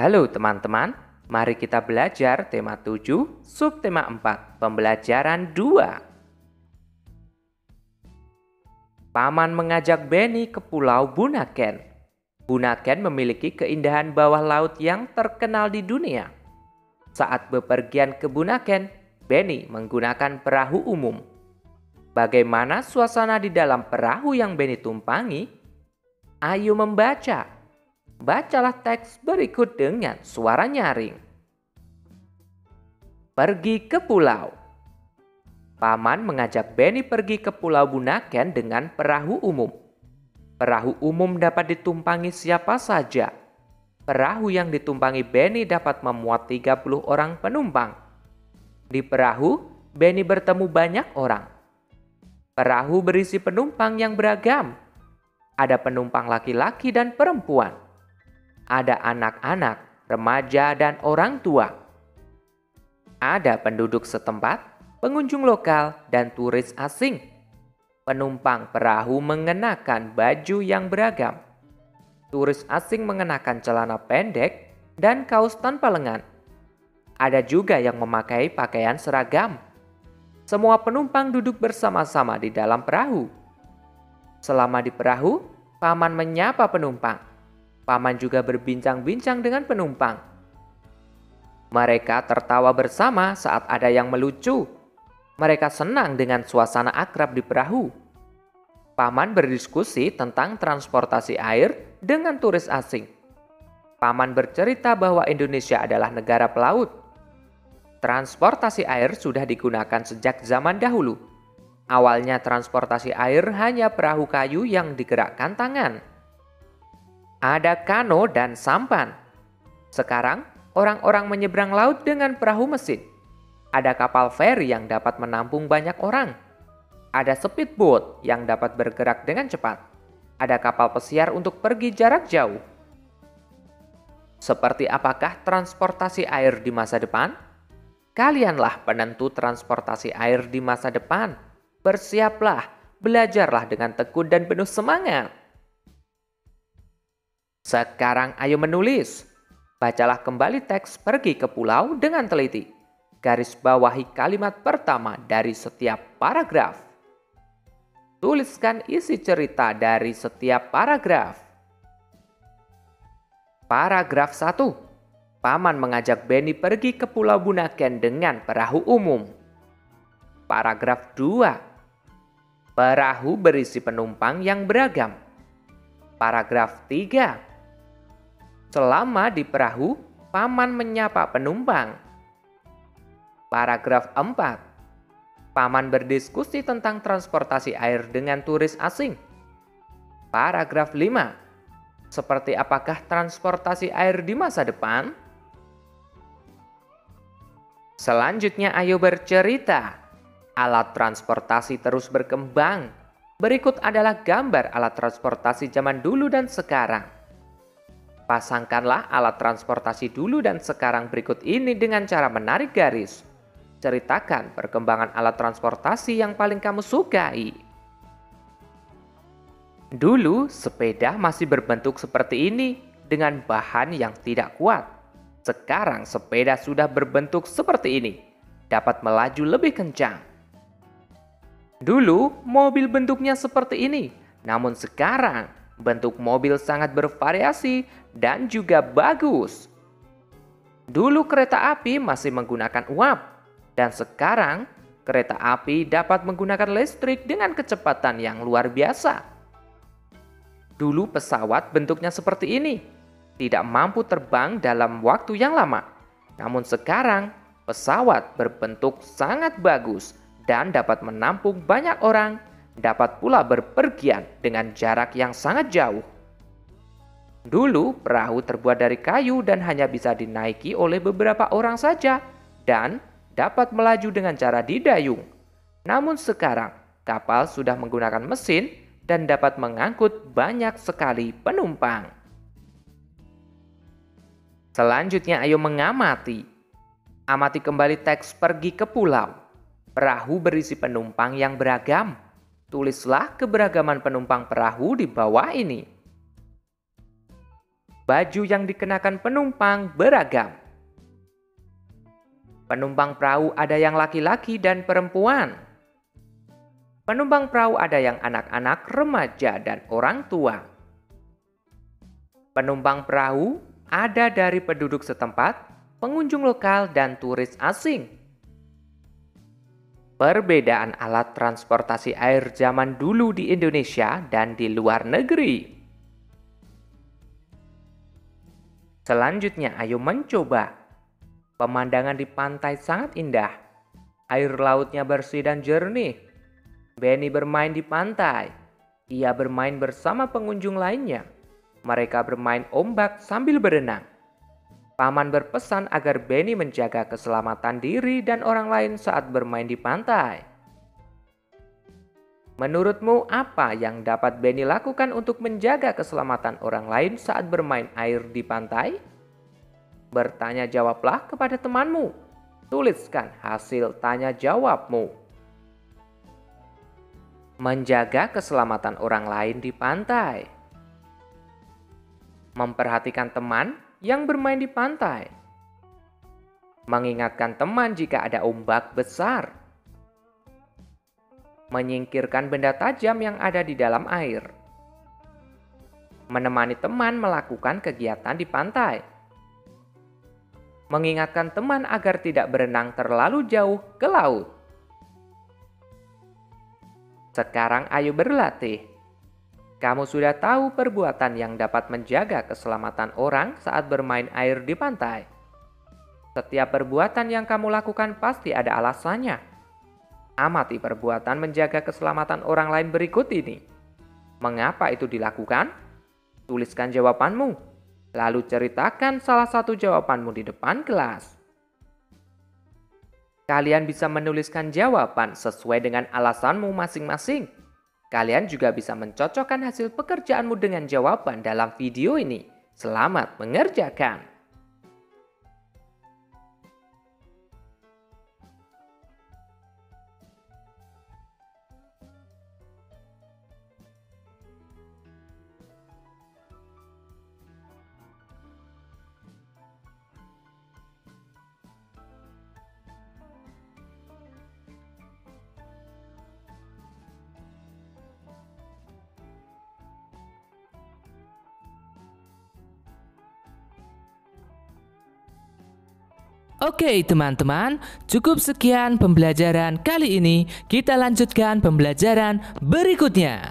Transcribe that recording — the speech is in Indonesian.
Halo teman-teman, mari kita belajar tema 7, subtema 4, pembelajaran 2. Paman mengajak Benny ke Pulau Bunaken. Bunaken memiliki keindahan bawah laut yang terkenal di dunia. Saat bepergian ke Bunaken, Benny menggunakan perahu umum. Bagaimana suasana di dalam perahu yang Benny tumpangi? Ayo membaca. Bacalah teks berikut dengan suara nyaring. Pergi ke pulau. Paman mengajak Benny pergi ke Pulau Bunaken dengan perahu umum. Perahu umum dapat ditumpangi siapa saja. Perahu yang ditumpangi Benny dapat memuat 30 orang penumpang. Di perahu, Benny bertemu banyak orang. Perahu berisi penumpang yang beragam. Ada penumpang laki-laki dan perempuan. Ada anak-anak, remaja, dan orang tua. Ada penduduk setempat, pengunjung lokal, dan turis asing. Penumpang perahu mengenakan baju yang beragam. Turis asing mengenakan celana pendek dan kaos tanpa lengan. Ada juga yang memakai pakaian seragam. Semua penumpang duduk bersama-sama di dalam perahu. Selama di perahu, paman menyapa penumpang. Paman juga berbincang-bincang dengan penumpang. Mereka tertawa bersama saat ada yang melucu. Mereka senang dengan suasana akrab di perahu. Paman berdiskusi tentang transportasi air dengan turis asing. Paman bercerita bahwa Indonesia adalah negara pelaut. Transportasi air sudah digunakan sejak zaman dahulu. Awalnya transportasi air hanya perahu kayu yang digerakkan tangan. Ada kano dan sampan. Sekarang, orang-orang menyeberang laut dengan perahu mesin. Ada kapal feri yang dapat menampung banyak orang. Ada speedboat yang dapat bergerak dengan cepat. Ada kapal pesiar untuk pergi jarak jauh. Seperti apakah transportasi air di masa depan? Kalianlah penentu transportasi air di masa depan. Bersiaplah, belajarlah dengan tekun dan penuh semangat. Sekarang ayo menulis. Bacalah kembali teks pergi ke pulau dengan teliti. Garis bawahi kalimat pertama dari setiap paragraf. Tuliskan isi cerita dari setiap paragraf. Paragraf 1. Paman mengajak Benny pergi ke Pulau Bunaken dengan perahu umum. Paragraf 2. Perahu berisi penumpang yang beragam. Paragraf 3. Selama di perahu, paman menyapa penumpang. Paragraf 4. Paman berdiskusi tentang transportasi air dengan turis asing. Paragraf 5. Seperti apakah transportasi air di masa depan? Selanjutnya ayo bercerita. Alat transportasi terus berkembang. Berikut adalah gambar alat transportasi zaman dulu dan sekarang. Pasangkanlah alat transportasi dulu dan sekarang berikut ini dengan cara menarik garis. Ceritakan perkembangan alat transportasi yang paling kamu sukai. Dulu, sepeda masih berbentuk seperti ini dengan bahan yang tidak kuat. Sekarang sepeda sudah berbentuk seperti ini, dapat melaju lebih kencang. Dulu, mobil bentuknya seperti ini, namun sekarang bentuk mobil sangat bervariasi dan juga bagus. Dulu kereta api masih menggunakan uap, dan sekarang kereta api dapat menggunakan listrik dengan kecepatan yang luar biasa. Dulu pesawat bentuknya seperti ini, tidak mampu terbang dalam waktu yang lama. Namun sekarang pesawat berbentuk sangat bagus dan dapat menampung banyak orang. Dapat pula berpergian dengan jarak yang sangat jauh. Dulu perahu terbuat dari kayu dan hanya bisa dinaiki oleh beberapa orang saja dan dapat melaju dengan cara didayung. Namun sekarang kapal sudah menggunakan mesin dan dapat mengangkut banyak sekali penumpang. Selanjutnya ayo mengamati. Amati kembali teks pergi ke pulau. Perahu berisi penumpang yang beragam. Tulislah keberagaman penumpang perahu di bawah ini. Baju yang dikenakan penumpang beragam. Penumpang perahu ada yang laki-laki dan perempuan. Penumpang perahu ada yang anak-anak, remaja, dan orang tua. Penumpang perahu ada dari penduduk setempat, pengunjung lokal, dan turis asing. Perbedaan alat transportasi air zaman dulu di Indonesia dan di luar negeri. Selanjutnya, ayo mencoba. Pemandangan di pantai sangat indah. Air lautnya bersih dan jernih. Benny bermain di pantai. Ia bermain bersama pengunjung lainnya. Mereka bermain ombak sambil berenang. Paman berpesan agar Benny menjaga keselamatan diri dan orang lain saat bermain di pantai. Menurutmu apa yang dapat Benny lakukan untuk menjaga keselamatan orang lain saat bermain air di pantai? Bertanya jawablah kepada temanmu. Tuliskan hasil tanya jawabmu. Menjaga keselamatan orang lain di pantai. Memperhatikan teman yang bermain di pantai. Mengingatkan teman jika ada ombak besar. Menyingkirkan benda tajam yang ada di dalam air. Menemani teman melakukan kegiatan di pantai. Mengingatkan teman agar tidak berenang terlalu jauh ke laut. Sekarang ayo berlatih. Kamu sudah tahu perbuatan yang dapat menjaga keselamatan orang saat bermain air di pantai. Setiap perbuatan yang kamu lakukan pasti ada alasannya. Amati perbuatan menjaga keselamatan orang lain berikut ini. Mengapa itu dilakukan? Tuliskan jawabanmu. Lalu ceritakan salah satu jawabanmu di depan kelas. Kalian bisa menuliskan jawaban sesuai dengan alasanmu masing-masing. Kalian juga bisa mencocokkan hasil pekerjaanmu dengan jawaban dalam video ini. Selamat mengerjakan! Oke teman-teman, cukup sekian pembelajaran kali ini. Kita lanjutkan pembelajaran berikutnya.